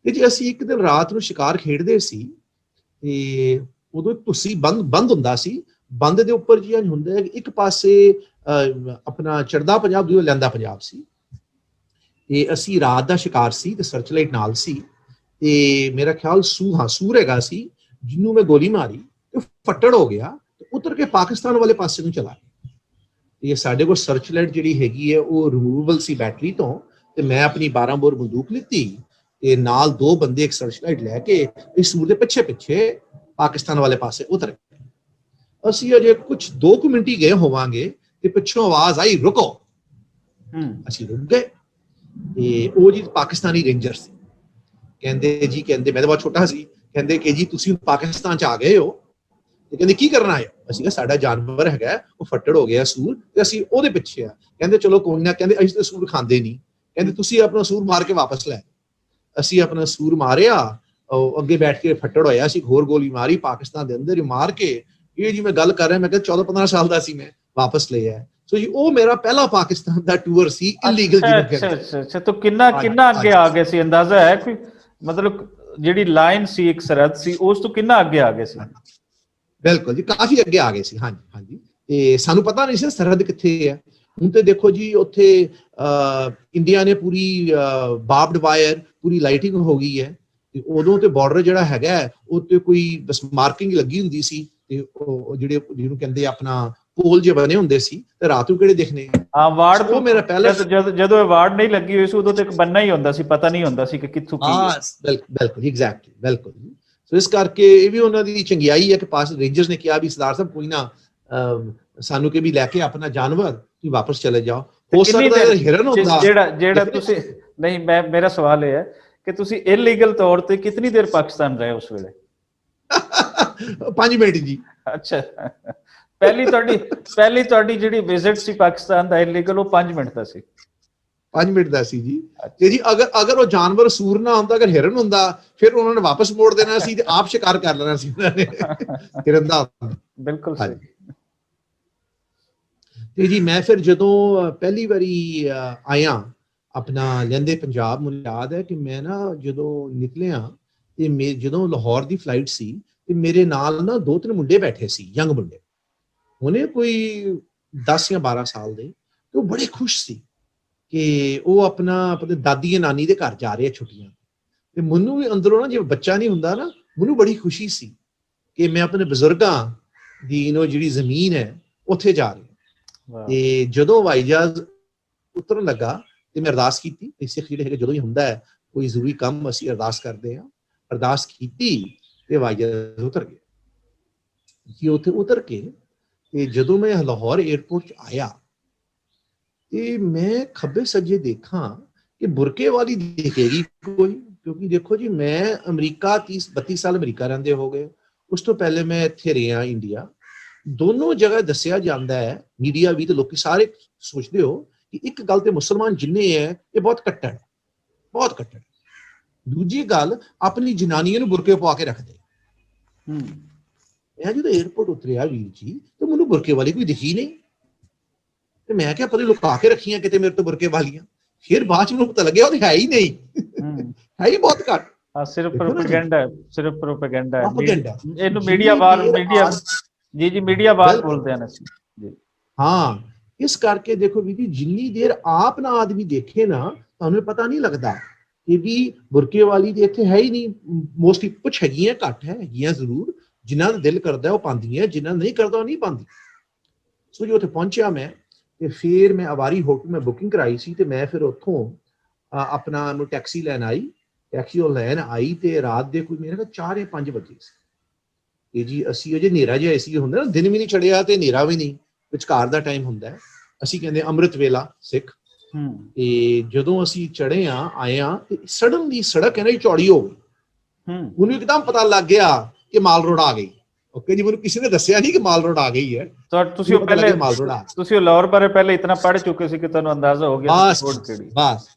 ਤੇ ਜੀ ਅਸੀਂ ਇੱਕ ਦਿਨ ਰਾਤ ਨੂੰ ਸ਼ਿਕਾਰ ਖੇਡਦੇ ਸੀ ਤੇ ਉਦੋਂ ਤੁਸੀਂ ਬੰਦ ਹੁੰਦਾ ਸੀ। ਬੰਦ ਦੇ ਉੱਪਰ ਜੀ ਹੁੰਦਾ ਹੈ ਇੱਕ ਪਾਸੇ ਆਪਣਾ ਚੜ੍ਹਦਾ ਪੰਜਾਬ, ਦੂਜਾ ਲਹਿੰਦਾ ਪੰਜਾਬ ਸੀ। ਤੇ ਅਸੀਂ ਰਾਤ ਦਾ ਸ਼ਿਕਾਰ ਸੀ ਤੇ ਸਰਚ ਲਾਈਟ ਨਾਲ ਸੀ ਤੇ ਮੇਰਾ ਖਿਆਲ ਸੂਰ ਹੈਗਾ ਸੀ, ਜਿਹਨੂੰ ਮੈਂ ਗੋਲੀ ਮਾਰੀ ਤੇ ਫੱਟੜ ਹੋ ਗਿਆ ਤੇ ਉਤਰ ਕੇ ਪਾਕਿਸਤਾਨ ਵਾਲੇ ਪਾਸੇ ਨੂੰ ਚਲਾ ਗਿਆ। ਇਹ ਸਾਡੇ ਕੋਲ ਸਰਚ ਲਾਈਟ ਜਿਹੜੀ ਹੈਗੀ ਹੈ ਉਹ ਰਿਮੂਵੇਬਲ ਸੀ ਬੈਟਰੀ ਤੋਂ, ਤੇ ਮੈਂ ਆਪਣੀ 12 ਬੋਰ ਬੰਦੂਕ ਲਿੱਤੀ ਤੇ ਨਾਲ 2 ਬੰਦੇ ਇੱਕ ਸਰਚ ਲਾਈਟ ਲੈ ਕੇ ਇਸ ਸੂਰ ਦੇ ਪਿੱਛੇ ਪਿੱਛੇ ਪਾਕਿਸਤਾਨ ਵਾਲੇ ਪਾਸੇ ਉਤਰ ਗਏ। ਅਸੀਂ ਅਜੇ ਕੁਝ 2 ਮਿੰਟ ਹੀ ਗਏ ਹੋਵਾਂਗੇ ਤੇ ਪਿੱਛੋਂ ਆਵਾਜ਼ ਆਈ ਰੁਕੋ। ਅਸੀਂ ਰੁਕ ਗਏ ਤੇ ਉਹ ਜੀ ਪਾਕਿਸਤਾਨੀ ਰੇਂਜਰ ਸੀ। ਕਹਿੰਦੇ ਮੈਂ ਤਾਂ ਬਹੁਤ ਛੋਟਾ ਸੀ, ਕਹਿੰਦੇ ਕਿ ਜੀ ਤੁਸੀਂ ਪਾਕਿਸਤਾਨ ਚ ਆ ਗਏ ਹੋ ਤੇ ਕਹਿੰਦੇ ਕੀ ਕਰਨਾ ਆਏ? ਅਸੀਂ ਕਿਹਾ ਸਾਡਾ ਜਾਨਵਰ ਹੈਗਾ ਉਹ ਫੱਟੜ ਹੋ ਗਿਆ ਸੂਰ ਤੇ ਅਸੀਂ ਉਹਦੇ ਪਿੱਛੇ ਆ। ਕਹਿੰਦੇ ਚਲੋ ਕੋਈ ਨਾ, ਕਹਿੰਦੇ ਅਸੀਂ ਤਾਂ ਸੂਰ ਖਾਂਦੇ ਨਹੀਂ, ਕਹਿੰਦੇ ਤੁਸੀਂ ਆਪਣਾ ਸੂਰ ਮਾਰ ਕੇ ਵਾਪਸ ਲੈ। ਅਸੀਂ ਆਪਣਾ ਸੂਰ ਮਾਰਿਆ, ਅੱਗੇ ਬੈਠ ਕੇ ਫੱਟੜ ਹੋਇਆ ਸੀ, ਹੋਰ ਗੋਲੀ ਮਾਰੀ ਪਾਕਿਸਤਾਨ ਦੇ ਅੰਦਰ ਹੀ ਮਾਰ ਕੇ। ਇਹ ਜੀ ਮੈਂ ਗੱਲ ਕਰ ਰਿਹਾ, ਮੈਂ ਕਿਹਾ 14-15 ਸਾਲ ਦਾ ਸੀ, ਮੈਂ ਵਾਪਸ ਲੈ ਆਇਆ। ਸੋ ਜੀ ਉਹ ਮੇਰਾ ਪਹਿਲਾ ਪਾਕਿਸਤਾਨ ਦਾ ਟੂਰ ਸੀ ਇਲੀਗਲ। ਅੱਛਾ ਤਾਂ ਕਿੰਨਾ ਅੱਗੇ ਆ ਗਏ ਸੀ? ਅੰਦਾਜ਼ਾ ਹੈ ਕੋਈ, ਮਤਲਬ ਜਿਹੜੀ ਲਾਈਨ ਸੀ, ਇੱਕ ਸਰਹੱਦ ਸੀ, ਉਸ ਤੋਂ ਕਿੰਨਾ ਅੱਗੇ ਆ ਗਏ ਸੀ? ਬਿਲਕੁਲ ਜੀ, ਕਾਫੀ ਅੱਗੇ ਆ ਗਏ ਸੀ। ਹਾਂਜੀ ਤੇ ਸਾਨੂੰ ਪਤਾ ਨਹੀਂ ਸੀ ਸਰਹੱਦ ਕਿੱਥੇ ਹੈ। ਹੁਣ ਤੇ ਦੇਖੋ ਜੀ ਉੱਥੇ ਇੰਡੀਆ ਨੇ ਪੂਰੀ ਬਾਰਬਡ ਵਾਇਰ, ਪੂਰੀ ਲਾਈਟਿੰਗ ਹੋ ਗਈ ਹੈ। ਤੇ ਉਦੋਂ ਤੇ ਬਾਰਡਰ ਜਿਹੜਾ ਹੈਗਾ ਉਹ ਤੇ ਕੋਈ ਬਸ ਮਾਰਕਿੰਗ ਲੱਗੀ ਹੁੰਦੀ ਸੀ ਤੇ ਉਹ ਜਿਹੜੇ ਜਿਹਨੂੰ ਕਹਿੰਦੇ ਆਪਣਾ ਪੋਲ ਜੇ ਬਣੇ ਹੁੰਦੇ ਸੀ ਤੇ ਰਾਤ ਨੂੰ ਕਿਹੜੇ ਦਿਖਣੇ। ਵਾਰਡ ਤੋਂ ਮੇਰਾ ਪਹਿਲਾ ਜਦੋਂ ਵਾਰਡ ਨਹੀਂ ਲੱਗੀ ਹੋਈ ਸੀ ਉਦੋਂ ਤੇ ਇੱਕ ਬੰਨਾ ਹੀ ਹੁੰਦਾ ਸੀ, ਪਤਾ ਨਹੀਂ ਹੁੰਦਾ ਸੀ ਕਿ ਕਿੱਥੋਂ ਕੀ ਹੈ। ਬਿਲਕੁਲ ਐਗਜ਼ੈਕਟਲੀ, ਬਿਲਕੁਲ। ਸੋ ਇਸ ਕਰਕੇ ਇਹ ਵੀ ਉਹਨਾਂ ਦੀ ਚੰਗਿਆਈ ਹੈ ਕਿ ਪਾਸ ਰੇਂਜਰਸ ਨੇ ਕਿਹਾ ਵੀ ਸਰਦਾਰ ਸਾਹਿਬ ਕੋਈ ਨਾ ਸਾਨੂੰ ਕਿ ਵੀ ਲੈ ਕੇ ਆਪਣਾ ਜਾਨਵਰ ਤੁਸੀਂ ਵਾਪਸ ਚਲੇ ਜਾਓ। ਹੋ ਸਕਦਾ ਹੈ ਹਿਰਨ ਹੁੰਦਾ ਜਿਹੜਾ ਤੁਸੀਂ ਨਹੀਂ। ਮੇਰਾ ਸਵਾਲ ਇਹ ਹੈ ਕਿ ਤੁਸੀਂ ਇਲੀਗਲ ਤੌਰ ਤੇ ਕਿੰਨੀ ਦੇਰ ਪਾਕਿਸਤਾਨ ਰਹੇ ਉਸ ਵੇਲੇ? 5 ਮਿੰਟ ਜੀ। ਅੱਛਾ, ਪਹਿਲੀ ਤੁਹਾਡੀ ਜਿਹੜੀ ਵਿਜ਼ਿਟ ਸੀ ਪਾਕਿਸਤਾਨ ਦਾ ਇਲੀਗਲ, ਉਹ 5 ਮਿੰਟ ਦਾ ਸੀ? 5 ਮਿੰਟ ਦਾ ਸੀ ਜੀ। ਤੇ ਜੀ ਅਗਰ ਉਹ ਜਾਨਵਰ ਸੂਰ ਨਾ ਹੁੰਦਾ, ਅਗਰ ਹਿਰਨ ਹੁੰਦਾ, ਫਿਰ ਉਹਨਾਂ ਨੇ ਵਾਪਸ ਮੋੜ ਦੇਣਾ ਸੀ ਤੇ ਆਪ ਸ਼ਿਕਾਰ ਕਰ ਲੈਣਾ ਸੀ ਉਹਨਾਂ ਨੇ ਹਿਰਨ ਦਾ। ਬਿਲਕੁਲ ਸਹੀ। ਤੇ ਜੀ ਮੈਂ ਫਿਰ ਜਦੋਂ ਪਹਿਲੀ ਵਾਰੀ ਆਇਆ ਆਪਣਾ ਲਹਿੰਦੇ ਪੰਜਾਬ, ਮੈਨੂੰ ਯਾਦ ਹੈ ਕਿ ਮੈਂ ਨਾ ਜਦੋਂ ਨਿਕਲਿਆ ਤੇ ਜਦੋਂ ਲਾਹੌਰ ਦੀ ਫਲਾਈਟ ਸੀ ਤੇ ਮੇਰੇ ਨਾਲ ਨਾ 2-3 ਮੁੰਡੇ ਬੈਠੇ ਸੀ, ਯੰਗ ਮੁੰਡੇ, ਉਹਨੇ ਕੋਈ 10 ਜਾਂ 12 ਸਾਲ ਦੇ, ਤੇ ਉਹ ਬੜੇ ਖੁਸ਼ ਸੀ ਕਿ ਉਹ ਆਪਣੇ ਦਾਦੀ ਜਾਂ ਨਾਨੀ ਦੇ ਘਰ ਜਾ ਰਹੇ ਆ ਛੁੱਟੀਆਂ। ਤੇ ਮੈਨੂੰ ਵੀ ਅੰਦਰੋਂ ਨਾ, ਜਿਵੇਂ ਬੱਚਾ ਨਹੀਂ ਹੁੰਦਾ ਨਾ, ਮੈਨੂੰ ਬੜੀ ਖੁਸ਼ੀ ਸੀ ਕਿ ਮੈਂ ਆਪਣੇ ਬਜ਼ੁਰਗਾਂ ਦੀ ਜਿਹੜੀ ਜ਼ਮੀਨ ਹੈ ਉੱਥੇ ਜਾ ਰਿਹਾ। ਤੇ ਜਦੋਂ ਹਵਾਈ ਜਹਾਜ਼ ਉਤਰਨ ਲੱਗਾ ਤੇ ਮੈਂ ਅਰਦਾਸ ਕੀਤੀ। ਸਿੱਖ ਜਿਹੜੇ ਹੈਗੇ ਜਦੋਂ ਹੀ ਹੁੰਦਾ ਹੈ ਕੋਈ ਜ਼ਰੂਰੀ ਕੰਮ, ਅਸੀਂ ਅਰਦਾਸ ਕਰਦੇ ਹਾਂ। ਅਰਦਾਸ ਕੀਤੀ ਤੇ ਹਵਾਈ ਜਹਾਜ਼ ਉਤਰ ਗਿਆ ਜੀ। ਉੱਥੇ ਉਤਰ ਕੇ ਤੇ ਜਦੋਂ ਮੈਂ ਲਾਹੌਰ ਏਅਰਪੋਰਟ 'ਚ ਆਇਆ ਤੇ ਮੈਂ ਖੱਬੇ ਸੱਜੇ ਦੇਖਾਂ ਕਿ ਬੁਰਕੇ ਵਾਲੀ ਦਿਖੇਗੀ ਕੋਈ, ਕਿਉਂਕਿ ਦੇਖੋ ਜੀ ਮੈਂ ਅਮਰੀਕਾ 30-32 ਸਾਲ ਅਮਰੀਕਾ ਰਹਿੰਦੇ ਹੋ ਗਏ, ਉਸ ਤੋਂ ਪਹਿਲੇ ਮੈਂ ਇੱਥੇ ਰਿਹਾ ਇੰਡੀਆ। ਦੋਨੋਂ ਜਗ੍ਹਾ ਦੱਸਿਆ ਜਾਂਦਾ ਹੈ, ਮੀਡੀਆ ਵੀ ਤੇ ਲੋਕੀ ਸਾਰੇ ਸੋਚਦੇ ਹੋ ਕਿ ਇੱਕ ਗੱਲ ਤੇ ਮੁਸਲਮਾਨ ਜਿੰਨੇ ਹੈ ਇਹ ਬਹੁਤ ਕੱਟੜ, ਬਹੁਤ ਕੱਟੜ। ਦੂਜੀ ਗੱਲ ਆਪਣੀ ਜਨਾਨੀਆਂ ਨੂੰ ਬੁਰਕੇ ਪਵਾ ਕੇ ਰੱਖਦੇ। ਮੈਂ ਜਦੋਂ ਏਅਰਪੋਰਟ ਉਤਰਿਆ ਵੀਰ ਜੀ ਤੇ ਮੈਨੂੰ ਬੁਰਕੇ ਵਾਲੀ ਕੋਈ ਦਿਖੀ ਨਹੀਂ ਤੇ ਮੈਂ ਕਿਹਾ ਪਤਾ ਲੁਕਾ ਕੇ ਰੱਖੀਆਂ ਕਿਤੇ ਮੇਰੇ ਤੋਂ ਬੁਰਕੇ ਵਾਲੀਆਂ। ਫਿਰ ਬਾਅਦ ਚ ਮੈਨੂੰ ਪਤਾ ਲੱਗਿਆ ਉਹ ਹੈ ਹੀ ਨਹੀਂ, ਹੈ ਹੀ ਬਹੁਤ ਘੱਟ। ਸਿਰਫ ਪ੍ਰੋਪੇਗੈਂਡਾ, ਸਿਰਫ ਪ੍ਰੋਪੇਗੈਂਡਾ। ਇਹਨੂੰ ਮੀਡੀਆ ਬਾਹਰ ਬੋਲਦੇ ਹਨ ਜੀ। ਹਾਂ, ਇਸ ਕਰਕੇ ਦੇਖੋ ਵੀਰ ਜੀ, ਜਿੰਨੀ ਦੇਰ ਆਪ ਨਾ ਆਦਮੀ ਦੇਖੇ ਨਾ, ਤੁਹਾਨੂੰ ਪਤਾ ਨਹੀਂ ਲੱਗਦਾ ਕਿ ਵੀ ਬੁਰਕੇ ਵਾਲੀ ਤੇ ਇੱਥੇ ਹੈ ਹੀ ਨਹੀਂ। ਮੋਸਟਲੀ ਕੁਛ ਹੈਗੀਆਂ, ਘੱਟ ਹੈਗੀਆਂ ਜ਼ਰੂਰ, ਜਿਨ੍ਹਾਂ ਦਾ ਦਿਲ ਕਰਦਾ ਉਹ ਪਾਉਂਦੀਆਂ, ਜਿਨ੍ਹਾਂ ਨਹੀਂ ਕਰਦਾ ਉਹ ਨਹੀਂ ਪਾਉਂਦੀ। ਸੋ ਜੀ ਉੱਥੇ ਪਹੁੰਚਿਆ ਮੈਂ ਤੇ ਫਿਰ ਮੈਂ ਅਵਾਰੀ ਹੋਟਲ ਮੈਂ ਬੁਕਿੰਗ ਕਰਾਈ ਸੀ ਤੇ ਮੈਂ ਫਿਰ ਉੱਥੋਂ ਆਪਣਾ ਟੈਕਸੀ ਲੈਣ ਆਈ। ਟੈਕਸੀ ਉਹ ਲੈਣ ਆਈ ਤੇ ਰਾਤ ਦੇ ਕੋਈ ਮੇਰੇ ਕੋਲ 4 ਜਾਂ 5 ਵਜੇ ਸੀ। ਤੇ ਜੀ ਅਸੀਂ ਅਜੇ ਹਨੇਰਾ ਜਿਹਾ ਸੀ, ਹੁੰਦਾ ਨਾ, ਦਿਨ ਵੀ ਨਹੀਂ ਚੜਿਆ ਤੇ ਹਨੇਰਾ ਵੀ ਨਹੀਂ, ਵਿਚਕਾਰ ਦਾ ਟਾਈਮ ਹੁੰਦਾ। ਅਸੀਂ ਕਹਿੰਦੇ ਅੰਮ੍ਰਿਤ ਵੇਲਾ ਸਿੱਖ। ਤੇ ਜਦੋਂ ਅਸੀਂ ਚੜੇ ਆਏ ਤੇ ਸਡਨਲੀ ਸੜਕ ਹੈ ਨਾ ਚੌੜੀ ਹੋ ਗਈ। ਮੈਨੂੰ ਇੱਕਦਮ ਪਤਾ ਲੱਗ ਗਿਆ ਕਿ ਮਾਲ ਰੋਡ ਆ ਗਈ। ਓਕੇ ਜੀ, ਮੈਨੂੰ ਕਿਸੇ ਨੇ ਦੱਸਿਆ ਨਹੀਂ ਕਿ ਮਾਲ ਰੋਡ ਆ ਗਈ ਹੈ। ਤੁਸੀਂ ਉਹ ਲਾਹੌਰ ਬਾਰੇ ਪਹਿਲੇ ਇਤਨਾ ਪੜ੍ਹ ਚੁੱਕੇ ਸੀ ਕਿ ਤੁਹਾਨੂੰ ਅੰਦਾਜ਼ਾ ਹੋ ਗਿਆ। ਬਸ